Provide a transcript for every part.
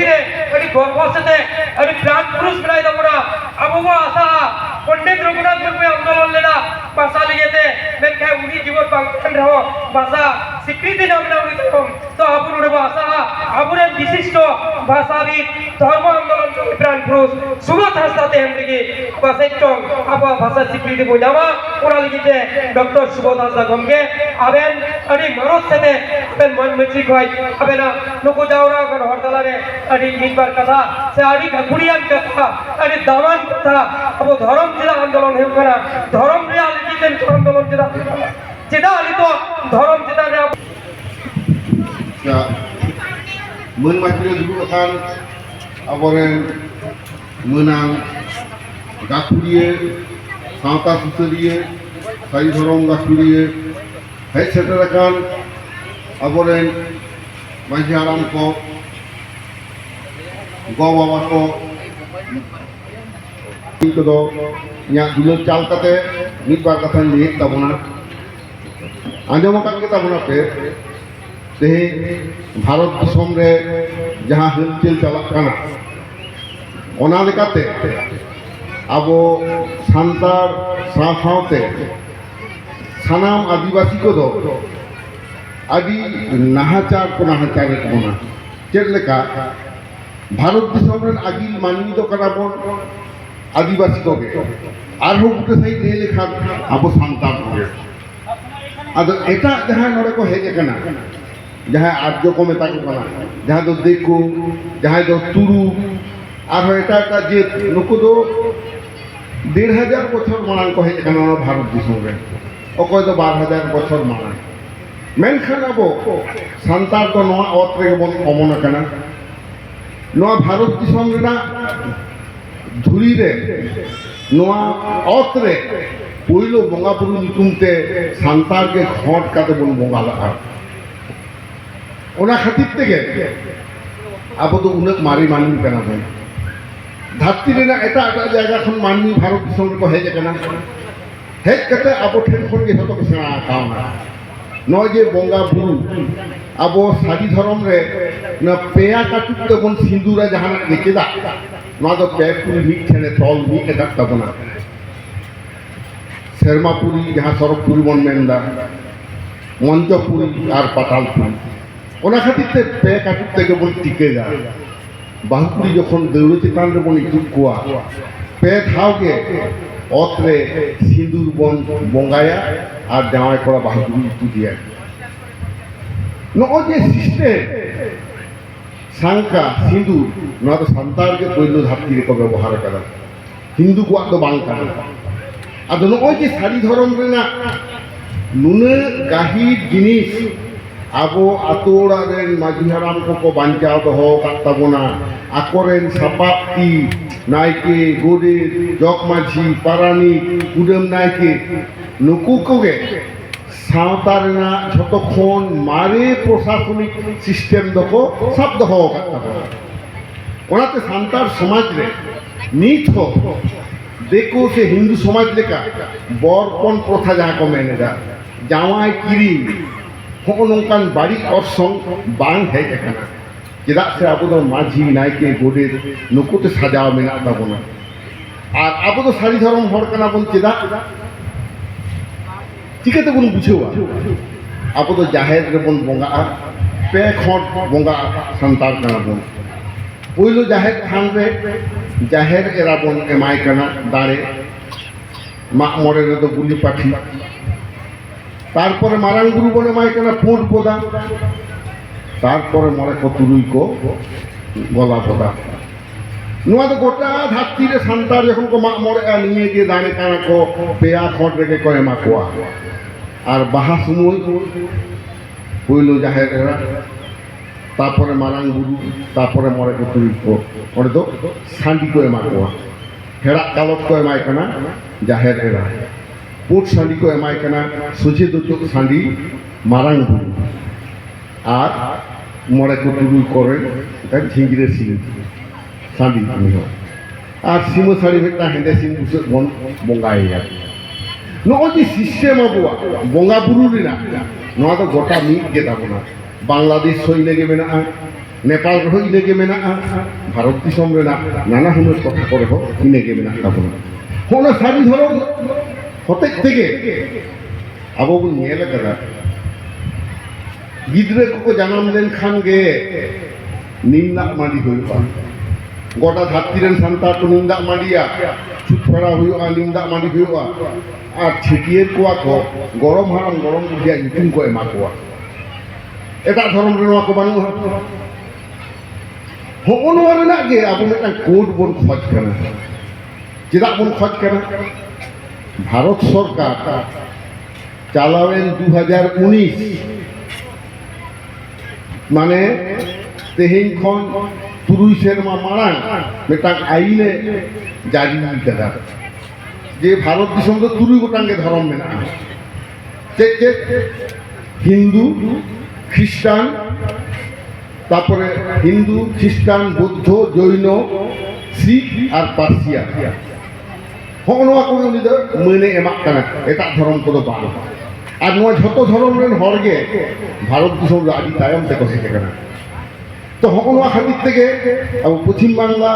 रे अड़ी गर्भसते अड़ी प्राण पुरुष बनाई दबना अब वो आशा पंडित रघुनाथ मुर्मू आंदोलन लेना भाषा लिए थे मैं क्या उन्हीं जीवन पाकिस्तान रहो भाषा स्वीकृति नाम ना उन्हीं तो तो अब उन्होंने भाषा अब उन्हें विशिष्ट भाषाविद धर्म आंदोलन के प्राण पुरुष सुबह हंसते हैं कि भाषा चौंग अब भाषा स्वीकृति बोझावा उन्हें लिखी थे डॉक्टर सुबोध हंसदा गमके अबेन अड़ी मरोज से थे अबेन मन मिट्री कोई अबेन ना नुको जाओरा कर हड़ताल रे अड़ी मिटबार कथा से अड़ी घुड़ियान कथा अड़ी दामान कथा अब धर्म जिला आंदोलन है करा धर्म रियलिटी के आंदोलन जिदा अली तो धर्म जिदा रे मन मात्रे जुगु खान अबरेन मोनां गाखुरिये सावता सुसरिये साई धरम गाखुरिये है सेटर खान अबरेन मांझी हाराम को गो बाबा को इनको दुलर चाल कते मिट बार कथा लिए तबना आंजम कान के तबना पे ते भारत दिसम रे जहां हलचल चलना ओना लेकाते अब सान्तार सावते सानाम आदिवासी को दो आदि नाहाचार को नाहाचार बना चेक लेका भारत दिसम रे आगिल मानवी दो कना बन आदिवासी को गे आरो गुटे सही दे लेखा अब सान्तार को गे आदो एटा जहां नोडे को हेजे कना जहां आर्य को मेता को कना जहां दो देखो जहां दो तुरु आरो एटा का जे नुको दो 1500 बछर मानां को हेजे कना भारत दिसम रे अकोय दो 12000 बछर मानां मेनखान अब सान्तार तो नवा अत रे बन कमन कना नवा भारत दिसम रेना धुरी रे नवा अत रे पहिलो बंगा बुरु निकुमते सान्तार के घट काते बन बंगा लगा ओना खातिर तेगे अब तो उनक मारी मानवी कना बन धरती रेना एटा एटा जायगा खन मानवी भारत दिसम को हेज कना हेज कते अब ठेन खन के जतो को सेना कावना नजे बंगा बुरु अब साड़ी धर्म रे न पेया काटुते बन सिंदूरा जहां देखेदा ना तो पेपुरी मीट ठेने तल मीट एटा तबना शर्मापुरी जहां सरकपुरी बन मेंदा मंचपुरी और पातालपुरी ओना खातिर ते पे काटुते के बन टिकेगा बाहुपुरी जखन दौड़ चितान रे बन इतु कोआ पे थाओगे अत्रे सिंदूर बन बंगाया और जावाई करा बाहुपुरी इतु दिया नो जे सिस्टेम सांका सिंदूर ना तो सान्तार के पहिलो धारती को व्यवहार करा हिंदू को तो बांग करा आदो नो जे सारी धर्म रेना नुने गाहिर जिनिस आबो आतोड़ा रेन माझी हाराम को बांचाव दो काताबोना आकोरेन सापाप्ती नायके गोदे जग माझी पारानी कुडम नायके नुकु कोगे सावतारना जतक्षण मारे प्रशासनिक सिस्टेम दको सब दो काताबोना ओनाते सान्तार समाज रे नीत हो देखो से हिंदू समाज लेका बरपन प्रथा जहाँ को मेनेदा जावाई किरी हो नौकान बाड़ी अर्सं बांग है एखाना चेदा से अब तो माझी नायके गोडे नुकुते साजाव मेना ताबोना और अब तो सारी धर्म हर कना बन चेदा चिकाते बन बुझेवा अब तो जाहेर रे बन बंगा पे खट बंगा संतार कना बन पहिलो जाहेर थान रे जाहेर एरा बन एमाय कना दारे माक मरे रे तो गुली पाठी तारपरे मारां गुरु बने माय कना फुट पोदा तारपरे मरे को तुरुई को गला पोदा नुआ तो गोटा धाती रे सान्तार जखन को माक मरे निये जे दाने काना को पेया खट रे को एमा कोआ और बाहा सुमुई पहिलो जाहेर एरा तारपरे मारां गुरु तारपरे मरे को तुरुई को ओरे तो सांडी को एमा कोआ हेड़ा कालत को एमाय कना जाहेर एरा पुट सांडी को एमाय कना सुझे दुचुक सांडी मारां गुरु और मरे को तुरुई करे झिंगरे सिल सांडी निहो और सिमो साड़ी भेटा हेंदे सिम बुसे बन बंगाया नो जी सिस्टेम अबुआ बंगा बुरु रिना नो तो गोटा मीट के ताबना बांग्लादेश सैन्य के मेना नेपाल रहो इनगे मेना भारत दिसम रेना नाना हुनर कथा को रहो इनगे मेना ताबना होना सारी धरम हते तेगे अब बन नेल कदा गिद्रे को जन्म लेन खान गे निंदा माडी हुआ गोटा धाती रेन सांता को निंदा माडिया छुटफड़ा हुआ निंदा माडी हुआ और छिटियर को गरम हाराम गरम बुझिया नीतिम को एमा को एटा धर्म रेना को बानु होनवा रेना गे अब मेटा कोड बन खोज करना चेदा बन खोज करना भारत सरकार चालावेन 2019 माने तेहेन खन 3 सेरमा मारां मेटा आईने जारी करा जे भारत दिसम तो 3 गोटांगे धर्म मेना चे हिंदू ख्रिस्टान तारपरे हिंदू ख्रिस्टान बौद्ध जैन सिख और पार्सिया होनवा को उनी दो मने एमा कना एटा धर्म को बाल और नवा झतो धर्म रेन हरगे भारत दिसम आदि तायम ते को हेके कना तो होनवा खातिर तेगे अब पश्चिम बांगला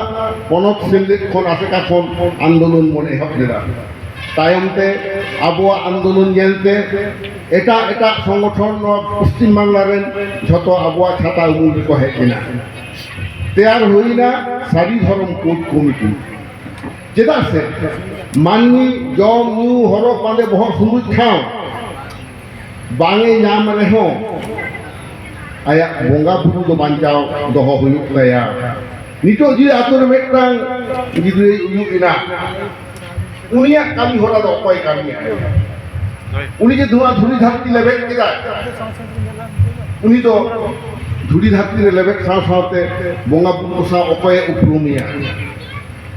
पनत सेलेट खन आसेका खन आंदोलन मने हकदेरा तायमते आबोआ आंदोलन जेलते एटा एटा संगठन पश्चिम बांगला रेन झतो आबोआ छाता उमुल को हेकिना तैयार होइना सारी धर्म कोड कमिटी जेदा से माननी जम न्यू हरक बांदे बहुत सुंदर ठाव बांगे नाम रहो आया बोंगा बुरु दो बांचाओ दोहो हुयुक लाया नितो जी आतुर मेटांग गिद्रे उयुकिना उनिया कामी होला दो कोई कामी आयो उनी जे धुआ धुरी धारती लेबे केदा उनी तो धुरी धारती लेबे साव सावते बोंगा बुरु सा ओकोय उपरुमिया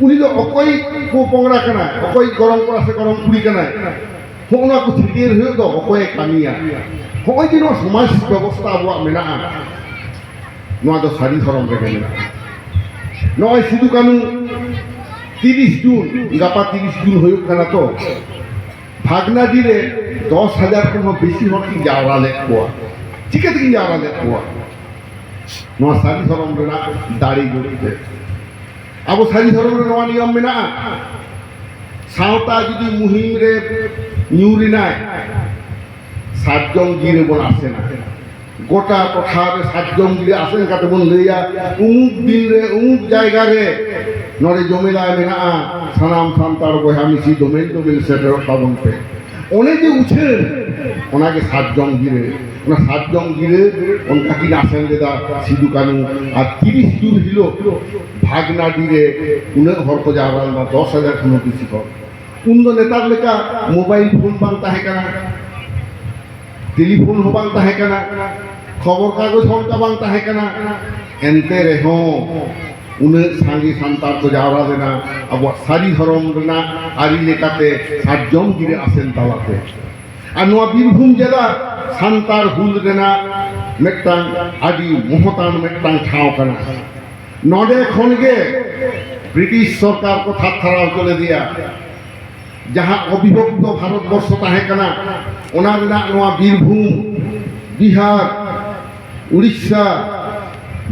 उनी तो ओकोय को पोंगरा कना ओकोय गरम करा से गरम कुड़ी कना होना को थिकेर हो दो ओकोय कामिया होय जे नो समाज व्यवस्था अब मेना नो दो सारी धर्म रे मेना नो सिदु कानु 30 जून गापा 30 जून होय कना तो भागना दिले 10,000 को बेसी हर की जावरा ले को चिकेत की जावरा ले को नो सारी धर्म रेना दाड़ी जोड़ते अब सारी धर्म रे नो नियम मेना सावता जुदी मुहिम रे न्यूरिनाय 7 जन गिरे बन आसे ना गोटा टठा रे 7 जन गिरे आसेन काते बन लइया उमुक दिन रे उमुक जायगा रे नरे जमेला मेना सानाम सान्तार बहा मिसी दोमेल सेटर पाबन पे ओने जे उछे ओना के 7 जन गिरे ओना 7 जन गिरे उनका की आसेन देदा सिदु कानु आ 30 जून हिलो भागना दिरे उने हर को जावरा 10,000 खनो किसी को उन दो नेतार लेका मोबाइल फोन बांता है कना टेलीफोन हो बांता है कना खबर कागज होनका बांता है कना एनते रहो उन्हें सांगी सांतार को जावरा देना अब सारी धर्म रेना आरी लेकाते 7 जन गिरे आसेन तालाते और नवा बीरभूम जिला सांतार हुल रेना मेटांग आदि मोहतान मेटांग ठाव कना नडे खनगे ब्रिटिश सरकार को थाथाराव चले दिया जहाँ अविभक्त भारतवर्ष ताहेकना ओना रेना नवा बीरभूम बिहार उड़ीसा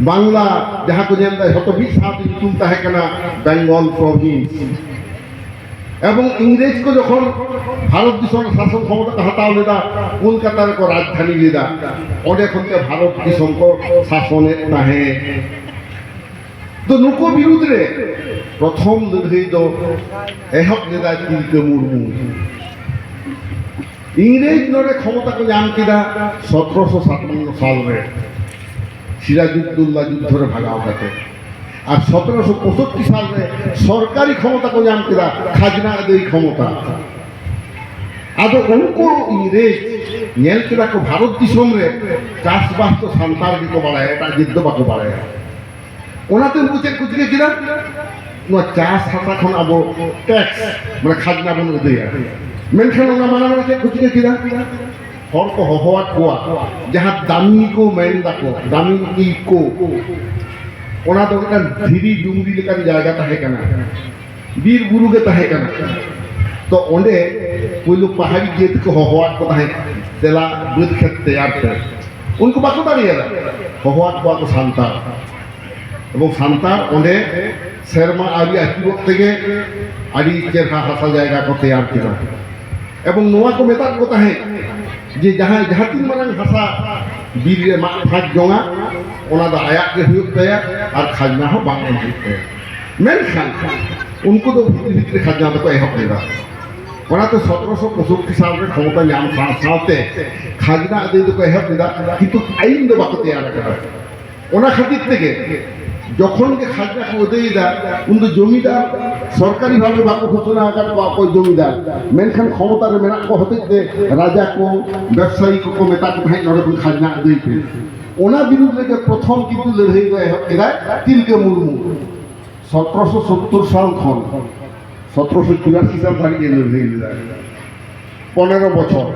बांग्ला जहाँ को जेल हतो 20 सात ऋतु ताहेकना बेंगल प्रोविंस एवं इंग्रेज को जखन भारत दिसम शासन क्षमता हताव लेदा कलकातार को राजधानी लेदा ओडे खनते भारत दिसम को शासने ताहे तो नुको विरुद्ध रे प्रथम लड़ाई दो एहब लेदा तिलके मुर्मू इंग्रेज नरे क्षमता को नाम किदा 1757 साल रे सिराजुद्दौला युद्ध रे भागाव काते और 1765 साल रे सरकारी क्षमता को नाम किदा खाजना देई क्षमता आदो उनको इंग्रेज नेल किदा को भारत दिसम रे चाषबास तो सांतार को बाड़ाय एटा जिद्द बाको बाड़ाय ओनाते मुचे कुछ के किदा नो चाष हाता खन अब टैक्स माने खाजना बन देया मेनखान ओना माना माने कुछ के किदा हर को होवात कोआ जहां दामी को मेंदा को दामी की को ओना तो का धीरी डुंगरी लेकर जायगा ताहे कना वीर गुरु के ताहे कना तो ओंडे पुलु पहाड़ी जेत को होवात को ताहे तेला बुध खेत तैयार कर उनको बाको दाड़िया होवात को सांता এবং সান্তার অনেক সেরমা আবি আকিবক থেকে আদি চেরহা হাসা জায়গা को तैयार किया এবং নোয়া को মেতার কথা है যে যাহা তিন মারাং ভাষা বীর মা ফাঁক জঙা ওনা दा आयात के हुयुक तया और खाजना हो बांग हुयुक तया मेनखान उनको तो भीतर खाजना तो एहब लेदा ওনা তো 1765 সালের ক্ষমতা নাম সাথে খাজনা আদায় তো এহব लेदा কিন্তু আইন তো বাকো तैयार করা ওনা খাতির থেকে যখন কে খাজনা को देई दा उन तो জমিদার সরকারি ভাবে বাকো ঘোষণা আকার কোই জমিদার মেনখান ক্ষমতার মেনা को হতে যে রাজা को ব্যবসায়ী को মেতা को ভাই নরক খাজনা আদায় করে ওনা বিরুদ্ধে প্রথম কিন্তু লড়াই হয় এরা তিলকে মুর্মু 1770 সাল খন 1784 সাল থেকে লড়াই লড়াই 15 বছর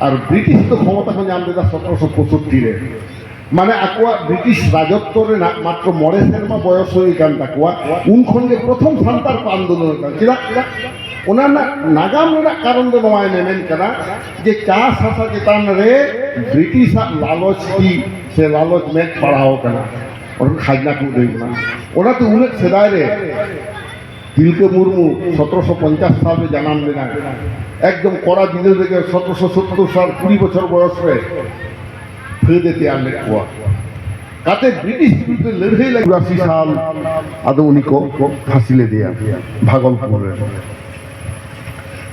আর ব্রিটিশ তো ক্ষমতা को জানতে 1765 রে মানে আকোয়া ব্রিটিশ রাজত্বরে না মাত্র মরে সেরমা বয়স হয়ে গান তাকুয়া উন খন্ডে প্রথম সান্তার আন্দোলন কিরা ওনার নাগাম কারণ তো নয় নেমেন কেনা যে চাষ হাসা চেতান রে ব্রিটিশ লালচ কি সে লালচ মেঘ পড়াও কেনা ওর খাজনা কু দেব না ওরা তো উনেক সেদায় রে তিলকে মুর্মু 1750 সালে জানান দেনা একদম কড়া দিনে থেকে 1770 সাল 20 বছর বয়স রে ফেদে तैयार ले हुआ काते ब्रिटिश विरुद्ध लड़ाई लगी 80 साल आदो उन्हीं को फांसी ले दिया भागलपुर में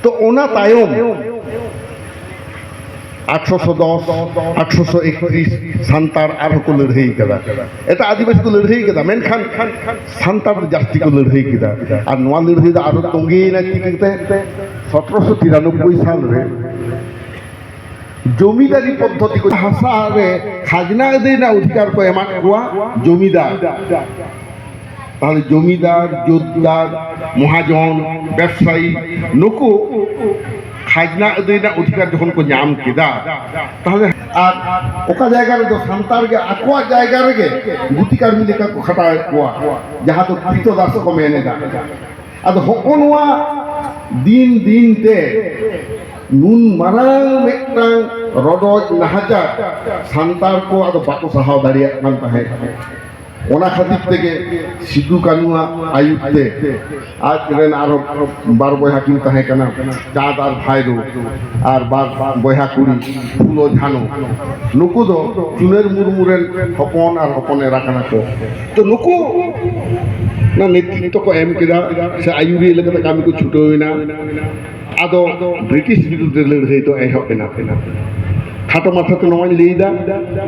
तो ओना तायम 810 831 सान्तार आरो को लड़ाई कदा एटा आदिवासी को लड़ाई कदा मेनखान सान्तार जास्ती को लड़ाई कदा और नवा लड़ाई दा आरो तंगी ना की कहते 1793 साल रे জমিদারি পদ্ধতি হাসারে খাজনা দেয় না অধিকার কো এমান কোয়া জমিদার তাহলে জমিদার জোতদার মহাজন ব্যবসায়ী নুকু খাজনা দেয় না অধিকার যখন কো নাম কেদা তাহলে আর ওকা জায়গা রে তো সান্তার গে আকোয়া জায়গা রে গুতিকার মিলিকা কো খাটায় কোয়া যাহা তো কৃতদাস কো মেনে দা আদ হকনওয়া দিন দিনতে নুন মারাং মেকটাং রডজ নাহাজার সান্তার को আদো বাকো সাহাও দাঁড়িয়ে কান তাহে ওনা খাতির থেকে সিধু কানুয়া আয়ুতে আজ রেন আরো 12 বয়হা কিন তাহে কানা চাঁদ আর ভাইরো আর 12 বয়হা কুড়ি ফুলো ঝানো নুকু দো চুনের মুরমুরেন হপন আর হপনে রাখানা তো তো নুকু না নেতৃত্ব को एम केदा से आयुरी लगता कामी को छुटो ना आदो ब्रिटिश विरुद्ध लड़ाई तो एहब ना खाटो माथा तो नवाई लेदा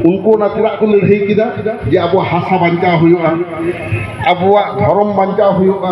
उनको ना तिरा को लड़ाई किदा जे अब हासा बांचा हुआ अब धर्म बांचा हुआ